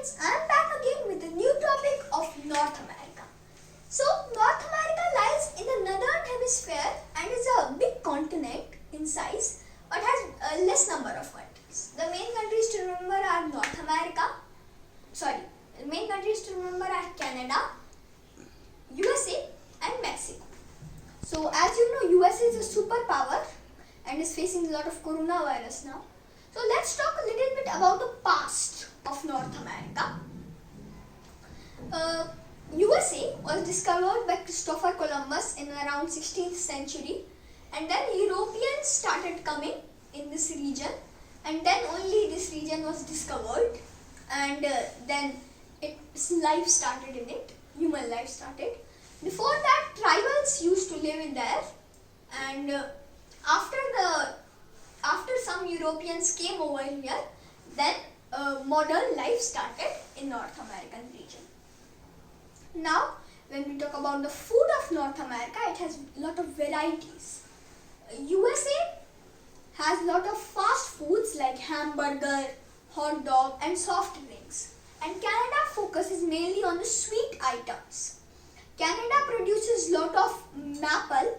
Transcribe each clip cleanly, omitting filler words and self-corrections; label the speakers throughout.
Speaker 1: friends, I am back again with a new topic of North America. So North America lies in the northern hemisphere and is a big continent in size but has a less number of countries. The main countries to remember are Canada, USA and Mexico. So as you know, USA is a superpower and is facing a lot of coronavirus now. So let's talk a little bit about the past of North America. USA was discovered by Christopher Columbus in around 16th century, and then Europeans started coming in this region, and then only this region was discovered, and then life started in it, human life started. Before that, tribals used to live in there, and after some Europeans came over here, then modern life started in North American region. Now, when we talk about the food of North America, it has a lot of varieties. USA has a lot of fast foods like hamburger, hot dog and soft drinks. And Canada focuses mainly on the sweet items. Canada produces a lot of maple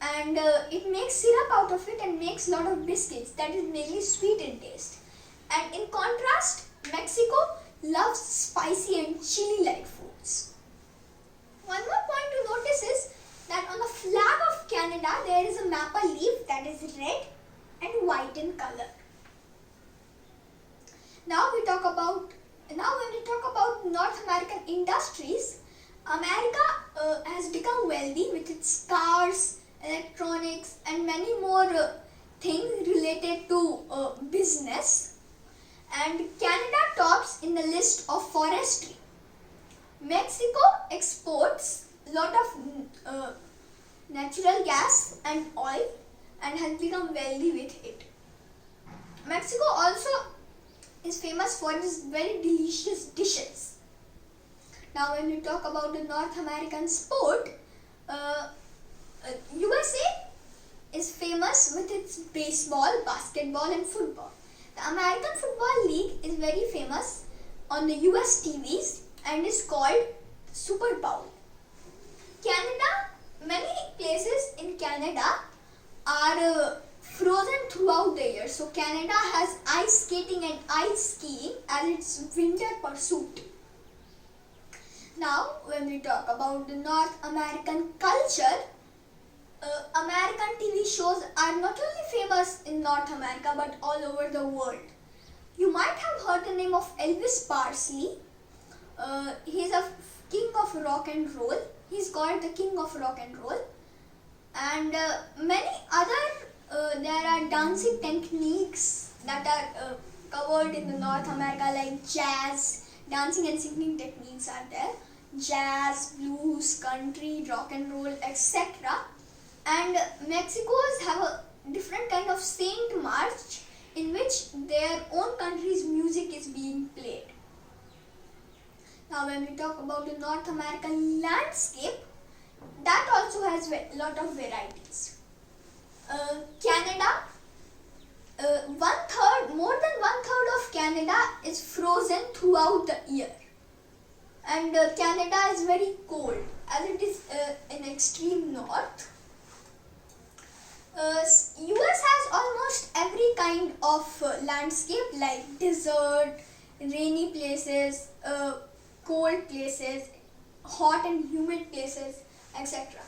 Speaker 1: and it makes syrup out of it and makes a lot of biscuits that is mainly sweet in taste. And in contrast, Mexico loves spicy and chili-like foods. One more point to notice is that on the flag of Canada there is a maple leaf that is red and white in color. Now when we talk about North American industries, America has become wealthy with its cars, electronics and many more things related to business, and Canada tops in the list of forestry. Mexico exports a lot of natural gas and oil and has become wealthy with it. Mexico also is famous for its very delicious dishes. Now when we talk about the North American sport, USA is famous with its baseball, basketball and football. The American Football League is very famous on the US TVs and is called Super Bowl. Many places in Canada are frozen throughout the year. So Canada has ice skating and ice skiing as its winter pursuit. Now when we talk about the North American culture, American TV shows are not only famous in North America but all over the world. You might have heard the name of Elvis Presley. He is a king of rock and roll. He's called the king of rock and roll. And many other, there are dancing techniques that are covered in the North America, like jazz, dancing and singing techniques are there. Jazz, blues, country, rock and roll, etc. And Mexicans have a different kind of Saint March in which their own country's music is being played. Now when we talk about the North American landscape, that also has a lot of varieties. Canada, more than one third of Canada is frozen throughout the year. And Canada is very cold as it is in extreme north. US has almost every kind of landscape like desert, rainy places, cold places, hot and humid places, etc.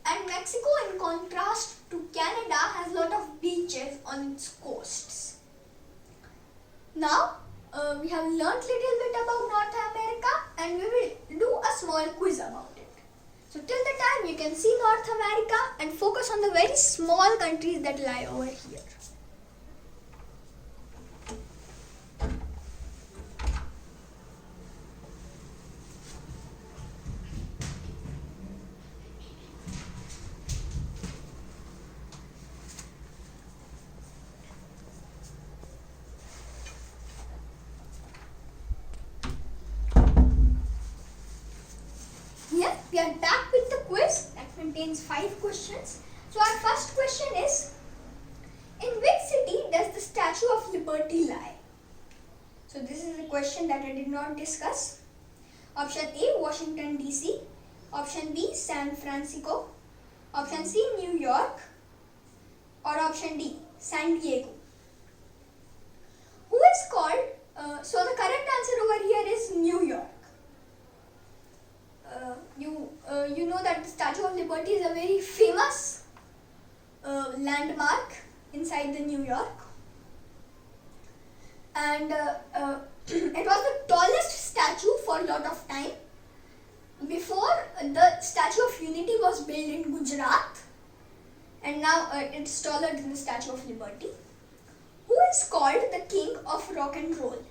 Speaker 1: And Mexico, in contrast to Canada, has a lot of beaches on its coasts. Now we have learnt little bit about North America and we will do a small quiz about it. So till the time you can see North America and focus on the very small countries that lie over here. We are back with the quiz that contains 5 questions. So our first question is, in which city does the Statue of Liberty lie? So this is the question. question that I did not discuss. Option A, Washington DC. Option B, San Francisco. Option C, New York. Or option D, San Diego. Who is called, so the correct answer over here is New York. You know that the Statue of Liberty is a very famous landmark inside the New York. And it was the tallest statue for a lot of time. Before, the Statue of Unity was built in Gujarat, and now it's taller than the Statue of Liberty. Who is called the king of rock and roll?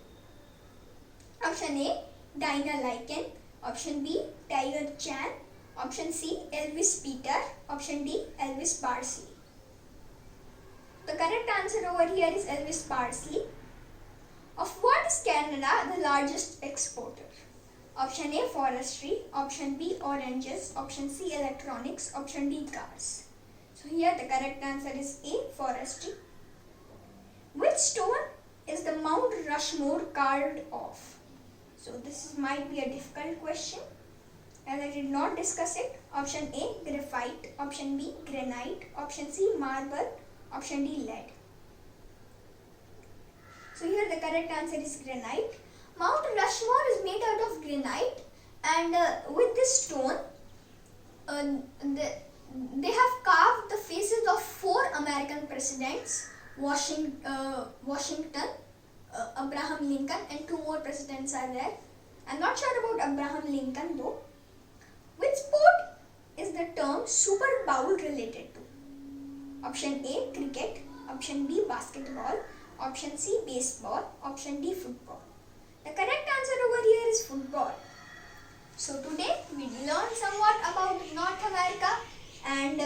Speaker 1: Option A, Dinah Lycan. Option B, Tiger Chan. Option C, Elvis Peter. Option D, Elvis Presley. The correct answer over here is Elvis Presley. Of what is Canada the largest exporter? Option A, forestry. Option B, oranges. Option C, electronics. Option D, cars. So here the correct answer is A, forestry. Which stone is the Mount Rushmore carved of? So this might be a difficult question, as I did not discuss it. Option A, graphite. Option B, granite. Option C, marble. Option D, lead. So here the correct answer is granite. Mount Rushmore is made out of granite, and with this stone, they have carved the faces of 4 American presidents: Washington, Abraham Lincoln, and 2 more presidents are there. I'm not sure about Abraham Lincoln though. Which sport is the term Super Bowl related to? Option A, cricket. Option B, basketball. Option C, baseball. Option D, football. The correct answer over here is football. So today we learned somewhat about North America, and